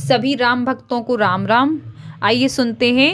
सभी राम भक्तों को राम राम। आइए सुनते हैं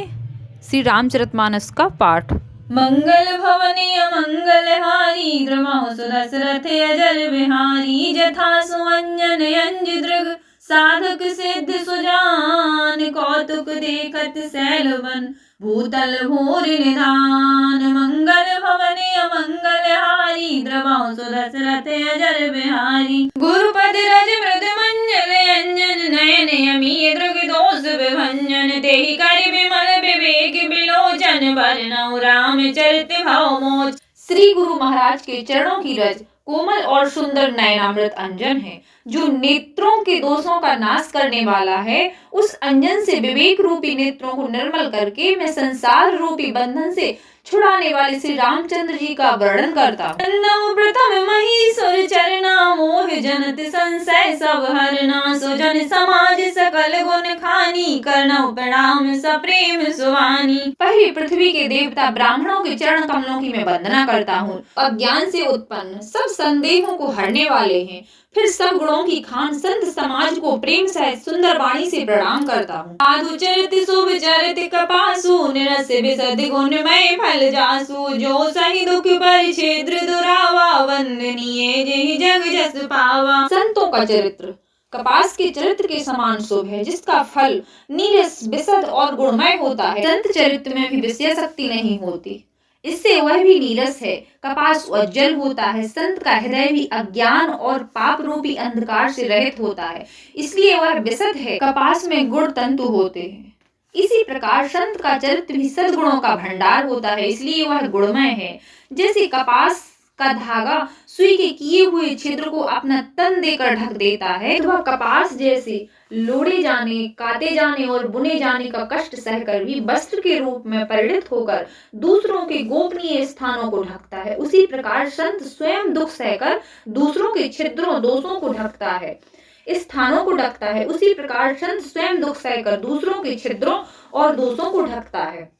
श्री रामचरितमानस का पाठ। मंगल भवने मंगलहारी द्रमहु सुदशरथ अजर बिहारी जथा सुअंजन अंज दृग साधक सिद्ध सुजान कौतुक देखत सैलवन भूतल भूर निधान। मंगल भवने मंगलहारी द्रमहु सुदशरथ अजर बिहारी गुरुपद रज मृद मंजल अंजन नयन यमी दृग दोष विभंजन तेहि कर विमल विवेक बिलोचन वरनौ रामचरित भव मोच। श्री गुरु महाराज के चरणों की रज कोमल और सुंदर नयनामृत अंजन है, जो नेत्रों के दोषों का नाश करने वाला है। उस अंजन से विवेक रूपी नेत्रों को निर्मल करके मैं संसार रूपी बंधन से छुड़ाने वाले श्री रामचंद्र जी का वर्णन करता हूँ। प्रथम महीसुर चरना मोह जनत संशय सब हरना सुजन समाज सकल गुण खानी करनौ प्रणाम सप्रेम सुवानी। पहले पृथ्वी के देवता ब्राह्मणों के चरण कमलों की मैं वंदना करता हूँ। अज्ञान से उत्पन्न सब संदेहों को हरने वाले हैं। फिर सब गुणों की खान संत समाज को प्रेम सहित सुंदर वाणी से प्रणाम करता हूँ। साधु चरित शुभ चरित कपासु निरस विशद गुणमय फल जासु जो सही दुख पर क्षेत्र दुरावा वंदनीय जेहि जग जस पावा। संतों का चरित्र कपास के चरित्र के समान शुभ है, जिसका फल नीरस विशद और गुणमय होता है। संत चरित्र में भी विषय शक्ति नहीं होती, इससे वह भी नीरस है। कपास उज्जवल होता है, संत का हृदय भी अज्ञान और पाप रूपी अंधकार से रहित होता है, इसलिए वह विशद है। कपास में गुण तंतु होते हैं। इसी प्रकार संत का चरित्र भी सद्गुणों का भंडार होता है, इसलिए वह गुणमय है। जैसे कपास का धागा सुई के किए हुए छिद्र को अपना तन देकर ढक देता है, तो वह कपास जैसे लोड़े जाने, काटे जाने और बुने जाने का कष्ट सहकर भी वस्त्र के रूप में परिणत होकर दूसरों के गोपनीय स्थानों को ढकता है। उसी प्रकार संत स्वयं दुख सहकर दूसरों के छिद्रों दोषों को ढकता है, स्थानों को ढकता है। उसी प्रकार संत स्वयं दुख सहकर दूसरों के छिद्रों और दोषों को ढकता है,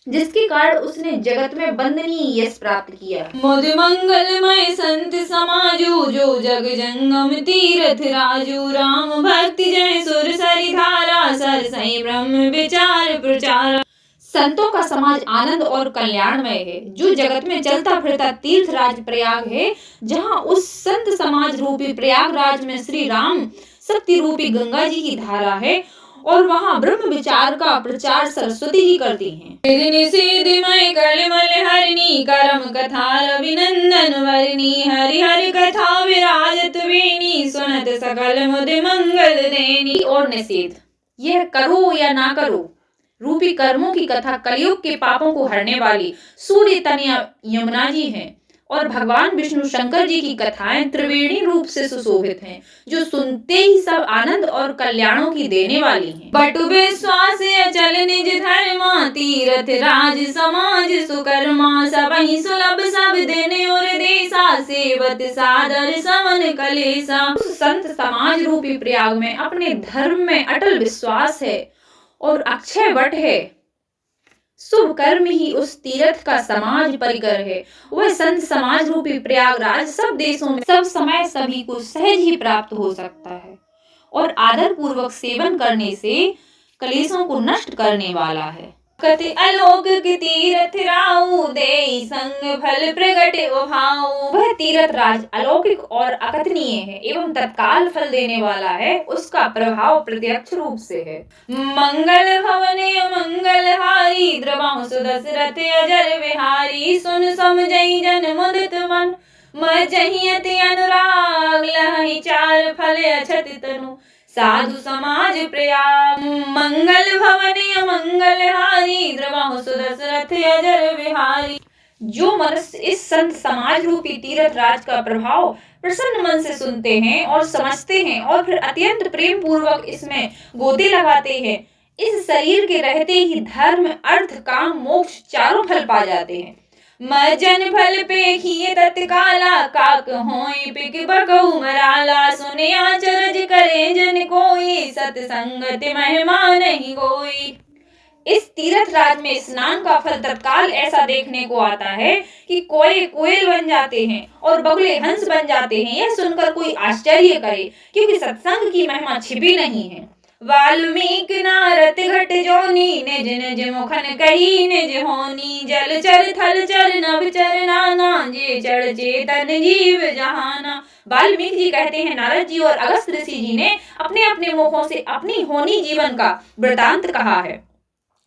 जिसके कारण उसने जगत में वंदनीय यश प्राप्त किया। मुद मंगलमय संत समाजू जो जग जंगम तीरथ राजू राम भक्ति जय सुर सरि धारा सर सई ब्रह्म विचार प्रचार। संतों का समाज आनंद और कल्याणमय है, जो जगत में चलता फिरता तीर्थ राज प्रयाग है। जहाँ उस संत समाज रूपी प्रयागराज में श्री राम शक्ति रूपी गंगा जी की धारा है और वहाँ ब्रह्म विचार का प्रचार सरस्वती जी करती हैं। सिद्धिमय कलमल हरिणी करम कथा रविनंदन वर्णी हरि हरि कथा विराजत वेणी सुनत सकल मुद मंगल देनी। और निषेध, यह करो या ना करो रूपी कर्मों की कथा कलयुग के पापों को हरने वाली सूर्य तनया यमुना जी हैं, और भगवान विष्णु शंकर जी की कथाएं त्रिवेणी रूप से सुशोभित हैं, जो सुनते ही सब आनंद और कल्याणों की देने वाली हैं। बटु विश्वास अचल निज धर्मा तीरथ राज समाज सुकर्मा सबहि सुलभ सब दिन और देसा सेवत सादर समन कलेसा। उस संत समाज रूपी प्रयाग में अपने धर्म में अटल विश्वास है और अक्षय वट है। शुभ कर्म ही उस तीर्थ का समाज परिकर है। वह संत समाज रूपी प्रयागराज सब देशों में सब समय सभी को सहज ही प्राप्त हो सकता है, और आदर पूर्वक सेवन करने से कलेशों को नष्ट करने वाला है। कति अलौकिक तीरथ राऊ देई संग फल प्रगट उभाऊ। वह तीर्थ राज अलौकिक और अकथनीय है एवं तत्काल फल देने वाला है, उसका प्रभाव प्रत्यक्ष रूप से है। मंगल भवने मंगलहारी द्रवहु सुदशरथ अजर बिहारी सुन समझई जन मुदित मन मजहि अति अनुराग लहहि चार फल अछत तनु साधु समाज प्रयाग। मंगल भवने मंगलहारी द्रवहु सुदशरथ अजर बिहारी। जो मनुष्य इस संत समाज रूपी तीर्थ राज का प्रभाव प्रसन्न मन से सुनते हैं और समझते हैं और फिर अत्यंत प्रेम पूर्वक इसमें गोते लगाते हैं, इस शरीर के रहते ही धर्म अर्थ काम मोक्ष चारों फल पा जाते हैं। मजन फल पेखिए तत्काला काक होई पिक बकऊ मराला सुने आचरज करे जन कोई सत्संगत महिमा नहीं कोई। इस तीर्थ राज में स्नान का फल तत्काल ऐसा देखने को आता है कि कोई कोयल बन जाते हैं और बगुले हंस बन जाते हैं। यह सुनकर कोई आश्चर्य करे, क्योंकि सत्संग की महिमा छिपी नहीं है। वाल्मीकि नारद घट जोनी, निज निज मुखन कही निज होनी। जल चर थल चर नभ चर नाना, जे चढ़ चेतन जीव जहाना। वाल्मीकि जी कहते हैं नारद जी और अगस्त्य ऋषि जी ने अपने अपने मुखों से अपनी होनी जीवन का वृतांत कहा है।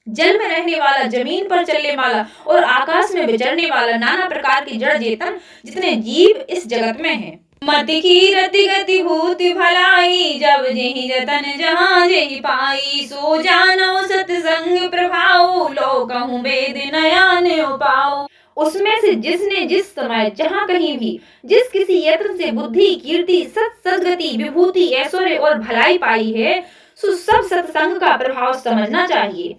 जल में रहने वाला, जमीन पर चलने वाला और आकाश में विचरने वाला, नाना प्रकार के जड़ चेतन जितने जीव इस जगत में हैं। मति की रति गति भूति भलाई, जब जेहि जतन जहाँ जेहि पाई। सो जानो सतसंग प्रभाव, लो कहूँ वेद नयन उपाऊ। उसमें से जिसने जिस समय जहाँ कहीं भी जिस किसी यत्न से बुद्धि, कीर्ति, सद्गति, विभूति, ऐश्वर्य और भलाई पाई है, सो सब सत्संग का प्रभाव समझना चाहिए।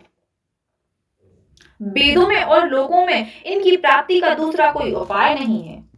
वेदों में और लोकों में इनकी प्राप्ति का दूसरा कोई उपाय नहीं है।